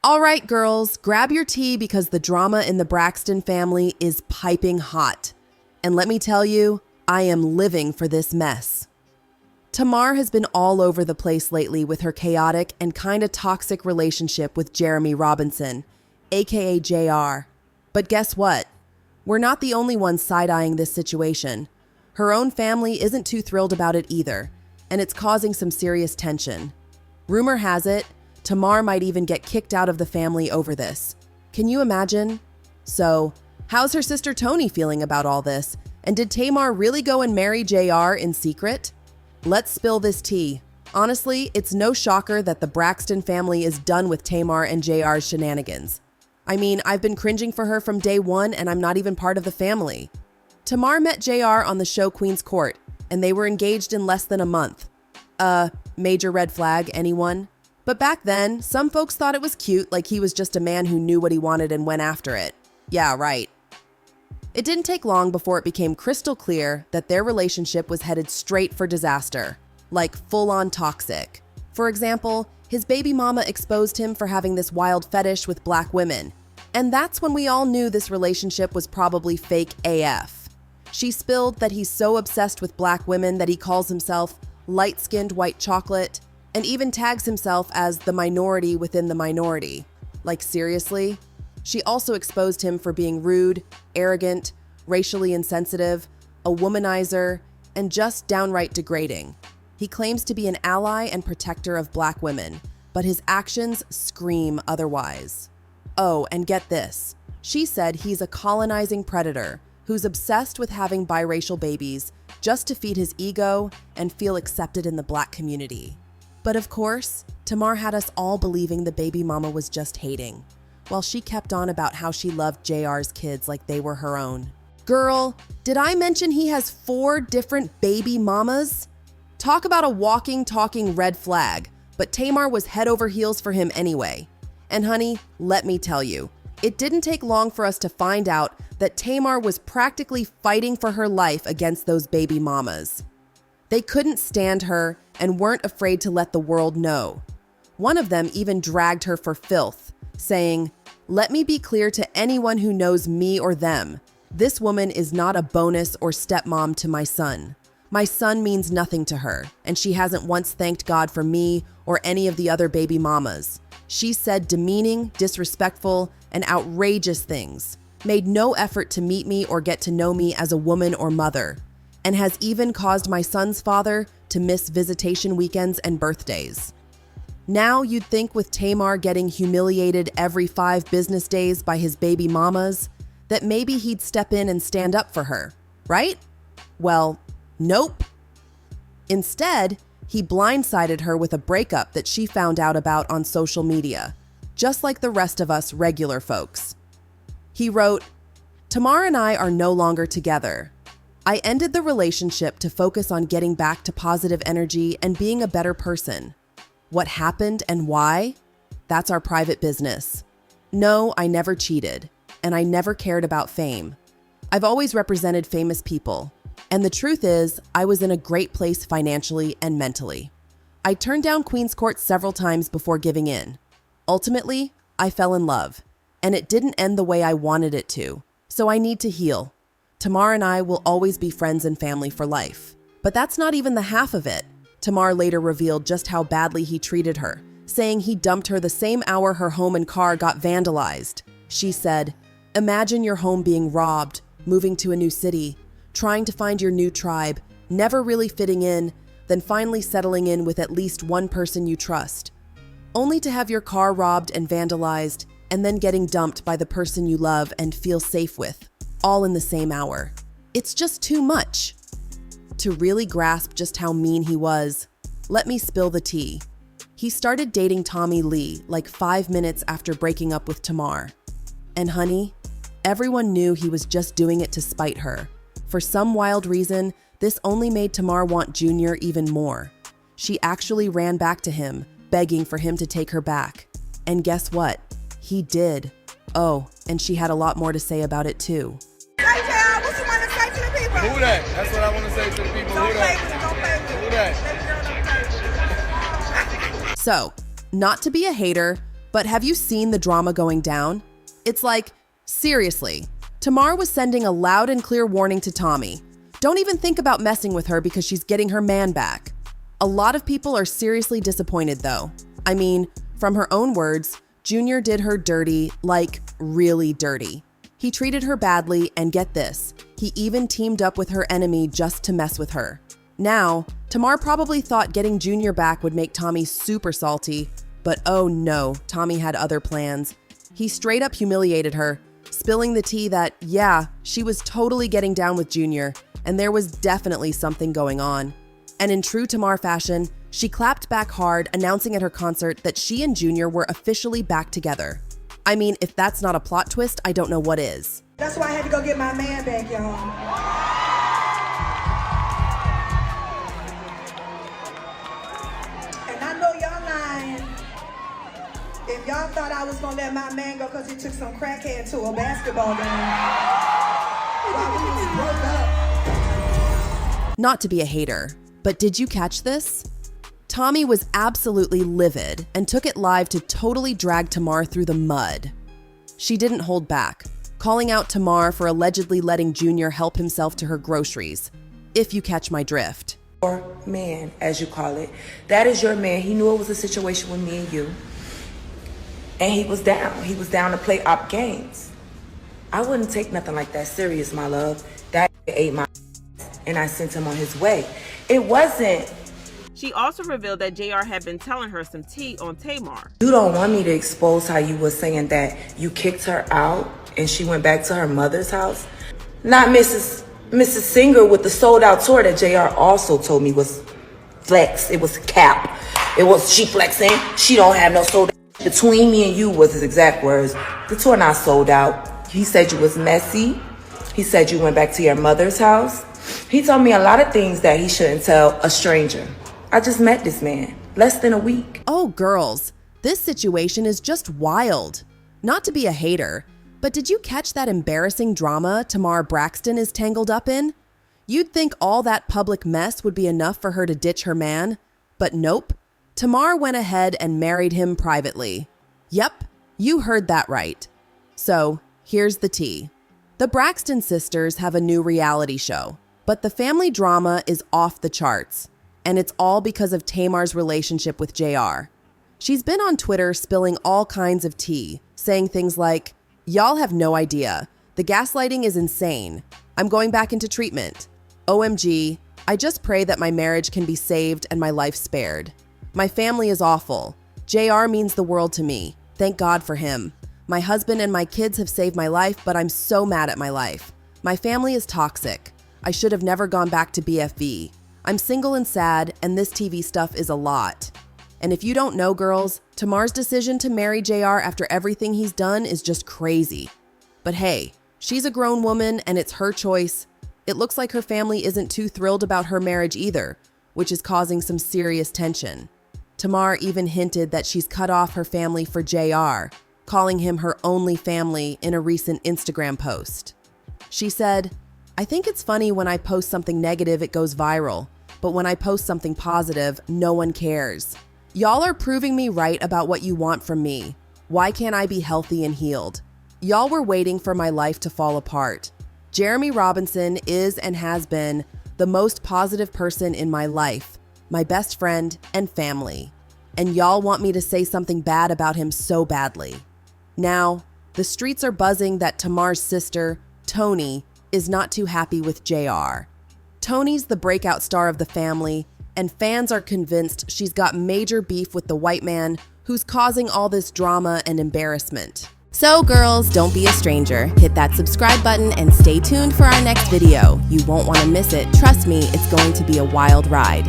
All right, girls, grab your tea because the drama in the Braxton family is piping hot. And let me tell you, I am living for this mess. Tamar has been all over the place lately with her chaotic and kinda toxic relationship with Jeremy Robinson, aka JR. But guess what? We're not the only ones side-eyeing this situation. Her own family isn't too thrilled about it either, and it's causing some serious tension. Rumor has it, Tamar might even get kicked out of the family over this. Can you imagine? So, how's her sister Toni feeling about all this? And did Tamar really go and marry JR in secret? Let's spill this tea. Honestly, it's no shocker that the Braxton family is done with Tamar and JR's shenanigans. I mean, I've been cringing for her from day one and I'm not even part of the family. Tamar met JR on the show Queen's Court, and they were engaged in less than a month. Major red flag, anyone? But back then, some folks thought it was cute, like he was just a man who knew what he wanted and went after it. Yeah, right. It didn't take long before it became crystal clear that their relationship was headed straight for disaster, like full-on toxic. For example, his baby mama exposed him for having this wild fetish with black women. And that's when we all knew this relationship was probably fake AF. She spilled that he's so obsessed with black women that he calls himself light-skinned white chocolate, and even tags himself as the minority within the minority. Like, seriously? She also exposed him for being rude, arrogant, racially insensitive, a womanizer, and just downright degrading. He claims to be an ally and protector of black women, but his actions scream otherwise. Oh, and get this. She said he's a colonizing predator who's obsessed with having biracial babies just to feed his ego and feel accepted in the black community. But of course, Tamar had us all believing the baby mama was just hating, while she kept on about how she loved JR's kids like they were her own. Girl, did I mention he has 4 different baby mamas? Talk about a walking, talking red flag, but Tamar was head over heels for him anyway. And honey, let me tell you, it didn't take long for us to find out that Tamar was practically fighting for her life against those baby mamas. They couldn't stand her and weren't afraid to let the world know. One of them even dragged her for filth, saying, "Let me be clear to anyone who knows me or them. This woman is not a bonus or stepmom to my son. My son means nothing to her, and she hasn't once thanked God for me or any of the other baby mamas. She said demeaning, disrespectful, and outrageous things, made no effort to meet me or get to know me as a woman or mother, and has even caused my son's father to miss visitation weekends and birthdays." Now you'd think with Tamar getting humiliated every 5 business days by his baby mamas, that maybe he'd step in and stand up for her, right? Well, nope. Instead, he blindsided her with a breakup that she found out about on social media, just like the rest of us regular folks. He wrote, "Tamar and I are no longer together. I ended the relationship to focus on getting back to positive energy and being a better person. What happened and why? That's our private business. No, I never cheated, and I never cared about fame. I've always represented famous people, and the truth is, I was in a great place financially and mentally. I turned down Queen's Court several times before giving in. Ultimately, I fell in love, and it didn't end the way I wanted it to, so I need to heal. Tamar and I will always be friends and family for life." But that's not even the half of it. Tamar later revealed just how badly he treated her, saying he dumped her the same hour her home and car got vandalized. She said, "Imagine your home being robbed, moving to a new city, trying to find your new tribe, never really fitting in, then finally settling in with at least one person you trust, only to have your car robbed and vandalized, and then getting dumped by the person you love and feel safe with, all in the same hour. It's just too much." To really grasp just how mean he was, let me spill the tea. He started dating Tommy Lee like 5 minutes after breaking up with Tamar. And honey, everyone knew he was just doing it to spite her. For some wild reason, this only made Tamar want Junior even more. She actually ran back to him, begging for him to take her back. And guess what? He did. Oh, and she had a lot more to say about it too. Hey, J.R., what you want to say to the people? Who that? That's what I want to say to the people. Don't Who play that? with it, don't play with it. Who that? Baby girl, don't play with it. So, not to be a hater, But have you seen the drama going down? It's like, seriously, Tamar was sending a loud and clear warning to Tommy. Don't even think about messing with her because she's getting her man back. A lot of people are seriously disappointed though. I mean, from her own words, Junior did her dirty, like really dirty. He treated her badly, and get this, he even teamed up with her enemy just to mess with her. Now, Tamar probably thought getting Junior back would make Tommy super salty, but oh no, Tommy had other plans. He straight up humiliated her, spilling the tea that, yeah, she was totally getting down with Junior, and there was definitely something going on. And in true Tamar fashion, she clapped back hard, announcing at her concert that she and Junior were officially back together. I mean, if that's not a plot twist, I don't know what is. That's why I had to go get my man back, y'all. And I know y'all lying. If y'all thought I was gonna let my man go because he took some crackhead to a basketball game while we was broke up. Not to be a hater, but did you catch this? Tommy was absolutely livid and took it live to totally drag Tamar through the mud. She didn't hold back, calling out Tamar for allegedly letting Junior help himself to her groceries, if you catch my drift. Your man, as you call it, that is your man. He knew it was a situation with me and you. And he was down. He was down to play op games. I wouldn't take nothing like that serious, my love. That ate my and I sent him on his way. It wasn't. She also revealed that JR had been telling her some tea on Tamar. You don't want me to expose how you were saying that you kicked her out and she went back to her mother's house? Not Mrs. Singer with the sold out tour that JR also told me was flex. It was cap. It was she flexing. She don't have no sold out. Between me and you was his exact words. The tour not sold out. He said you was messy. He said you went back to your mother's house. He told me a lot of things that he shouldn't tell a stranger. I just met this man, less than a week. Oh, girls, this situation is just wild. Not to be a hater, but did you catch that embarrassing drama Tamar Braxton is tangled up in? You'd think all that public mess would be enough for her to ditch her man, but nope. Tamar went ahead and married him privately. Yep, you heard that right. So, here's the tea. The Braxton sisters have a new reality show, but the family drama is off the charts. And it's all because of Tamar's relationship with JR. She's been on Twitter spilling all kinds of tea, saying things like, "Y'all have no idea. The gaslighting is insane. I'm going back into treatment. OMG, I just pray that my marriage can be saved and my life spared. My family is awful. JR means the world to me. Thank God for him. My husband and my kids have saved my life, but I'm so mad at my life. My family is toxic. I should have never gone back to BFV. I'm single and sad, and this TV stuff is a lot." And if you don't know, girls, Tamar's decision to marry JR after everything he's done is just crazy. But hey, she's a grown woman and it's her choice. It looks like her family isn't too thrilled about her marriage either, which is causing some serious tension. Tamar even hinted that she's cut off her family for JR, calling him her only family in a recent Instagram post. She said, "I think it's funny when I post something negative, it goes viral. But when I post something positive, no one cares. Y'all are proving me right about what you want from me. Why can't I be healthy and healed? Y'all were waiting for my life to fall apart. Jeremy Robinson is and has been the most positive person in my life, my best friend and family. And y'all want me to say something bad about him so badly." Now, the streets are buzzing that Tamar's sister, Toni, is not too happy with JR. Toni's the breakout star of the family, and fans are convinced she's got major beef with the white man who's causing all this drama and embarrassment. So girls, don't be a stranger. Hit that subscribe button and stay tuned for our next video. You won't want to miss it. Trust me, it's going to be a wild ride.